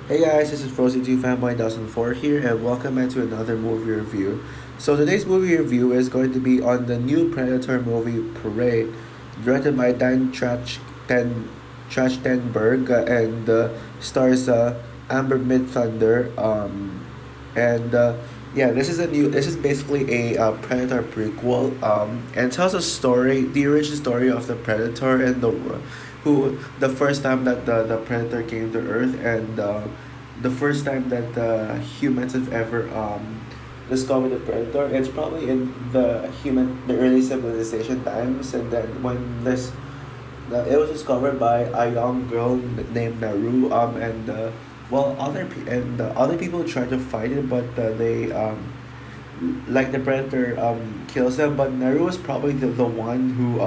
Hey guys, this is Frozen2 Fanboy 2004 here, and welcome back to another movie review. So today's movie review is going to be on the new Predator movie Prey, directed by Trachtenberg and stars Amber Midthunder. And Yeah, this is basically a Predator prequel. And tells a story, the origin story of the Predator and who the first time that the Predator came to Earth and the first time that the humans have ever discovered the Predator. It's probably in the early civilization times, and then when it was discovered by a young girl named Naru. Other people tried to fight it, but they like the Predator kills them. But Naru was probably the one who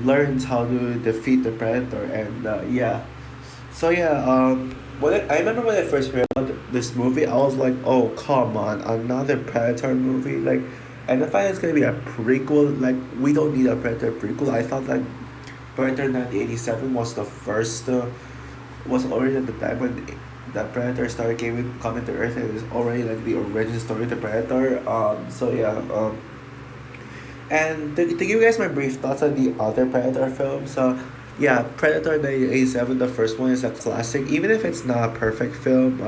learns how to defeat the Predator, and yeah. So yeah, I remember when I first heard about this movie, I was like, "Oh, come on, another Predator movie!" Like, and I find it's gonna be a prequel. Like, we don't need a Predator prequel. I thought like Predator 1987 was the first. Was already at the time when the Predator started coming to Earth, and it's already like the origin story of the Predator. So yeah. And to give you guys my brief thoughts on the other Predator films, yeah, Predator 1987, the first one is a classic, even if it's not a perfect film.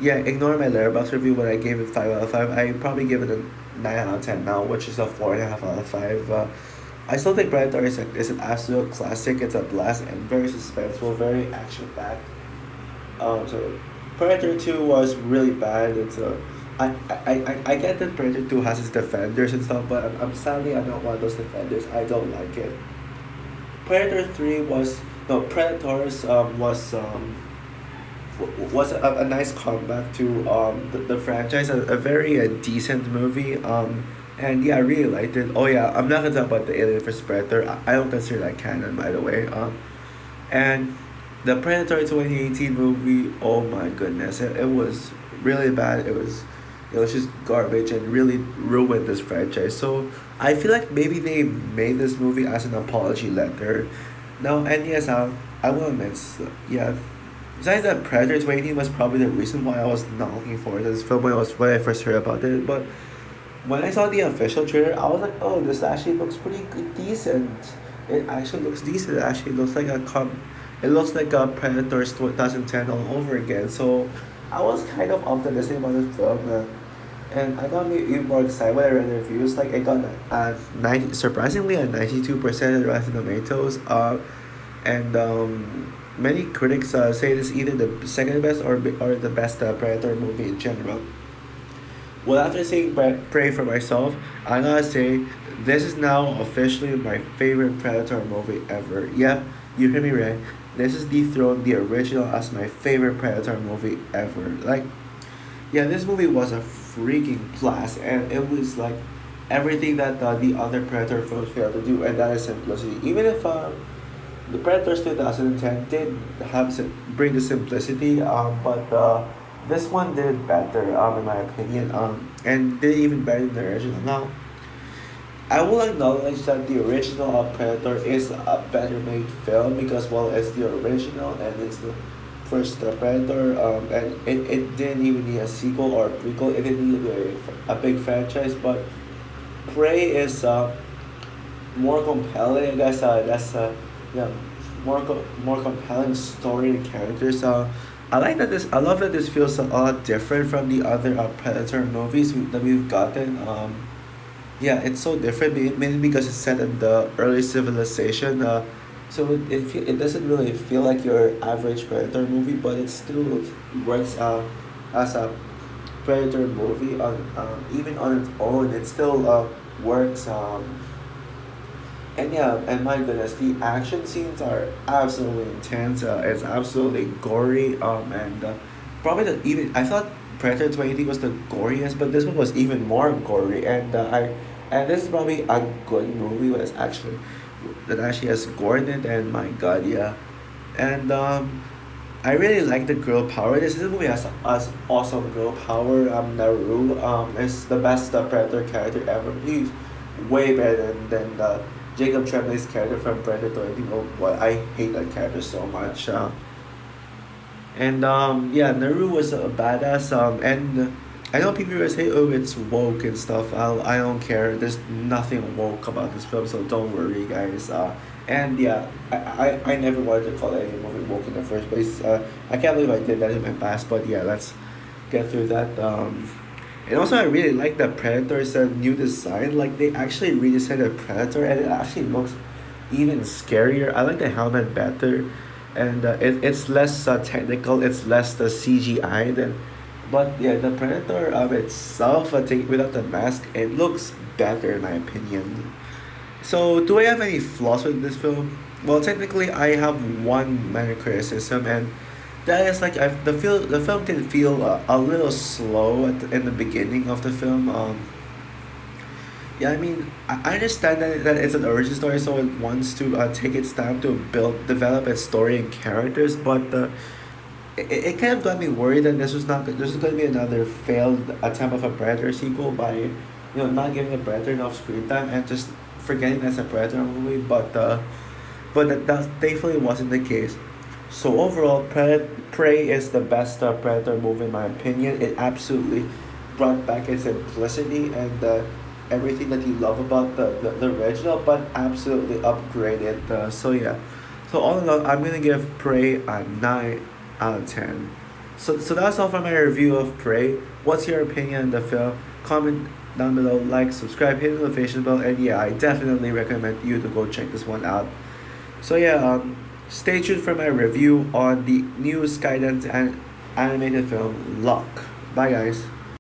Yeah, ignore my Letterboxd review when I gave it 5 out of 5. I probably give it a 9 out of 10 now, which is a 4.5 out of 5. I still think Predator is an absolute classic. It's a blast and very suspenseful, very action packed. So Predator 2 was really bad. I get that Predator 2 has its defenders and stuff, but I'm not one of those defenders. I don't like it. Predator 3 was no Predators was a nice comeback to the franchise, a very decent movie. And yeah, I really liked it. Oh yeah, I'm not gonna talk about the Alien vs Predator. I don't consider that canon, by the way. And the Predator 2018 movie, oh my goodness, it was really bad. It was just garbage and really ruined this franchise. So I feel like maybe they made this movie as an apology letter. No, and yes, I will admit, yeah. Besides that, Predator 2018 was probably the reason why I was not looking forward to this film when I first heard about it. But when I saw the official trailer, I was like, oh, this actually looks pretty good, decent. It actually looks decent. It actually looks like it looks like a Predators 2010 all over again. So I was kind of optimistic about this film, and I got me even more excited when I read the reviews. Like it got a 90, surprisingly a 92% at Rotten Tomatoes. And Many critics say this is either the second best or the best Predator movie in general. Well, after seeing Prey for myself, I gotta say, this is now officially my favorite Predator movie ever. Yep, you hear me right. This is dethroned the original as my favorite Predator movie ever. Like, yeah, this movie was a freaking blast, and it was like everything that the other Predator films failed to do, and that is simplicity. Even if the Predators 2010 did bring the simplicity, but this one did better, in my opinion, and did even better than the original. Now, I will acknowledge that the original Predator is a better made film because, well, it's the original and it's the first Predator, and it didn't even need a sequel or a prequel. It didn't need a big franchise, but Prey is more compelling. I guess yeah, more compelling story and characters. I like that this. I love that this feels a lot different from the other Predator movies that we've gotten. Yeah, it's so different, mainly because it's set in the early civilization. So it doesn't really feel like your average Predator movie, but it still works as a Predator movie on even on its own. It still works. And yeah, and my goodness, the action scenes are absolutely intense. It's absolutely gory. And Probably the even I thought Predator 20 was the goriest, but this one was even more gory. And this is probably a good movie that actually has gore in it. And my God, yeah. And I really like the girl power. This movie has awesome girl power. Naru is the best Predator character ever. He's way better than Jacob Tremblay's character from Predator. You know what? I hate that character so much. And yeah, Naru was a badass. And I know people will say, "Oh, it's woke and stuff." I don't care. There's nothing woke about this film, so don't worry, guys. And yeah, I never wanted to call any movie woke in the first place. I can't believe I did that in my past, but yeah, let's get through that. And also, I really like the Predator's new design. Like they actually redesigned the Predator, and it actually looks even scarier. I like the helmet better, and it's less technical. It's less the CGI than, but yeah, the Predator itself, I think without the mask, it looks better in my opinion. So, do I have any flaws with this film? Well, technically, I have one minor criticism, and that is like the film can feel a little slow in the beginning of the film. Yeah, I mean, I understand that it's an origin story, so it wants to take its time to develop its story and characters, but it kind of got me worried that this was going to be another failed attempt of a Predator sequel by, not giving the Predator enough screen time and just forgetting that's a Predator movie, but that thankfully wasn't the case. So overall, Prey is the best Predator movie in my opinion. It absolutely brought back its simplicity and everything that you love about the original, but absolutely upgraded. So yeah, so all in all, I'm gonna give Prey a 9 out of 10. So that's all for my review of Prey. What's your opinion on the film? Comment down below, like, subscribe, hit the notification bell, and yeah, I definitely recommend you to go check this one out. So yeah, stay tuned for my review on the new Skydance animated film Lock. Bye guys.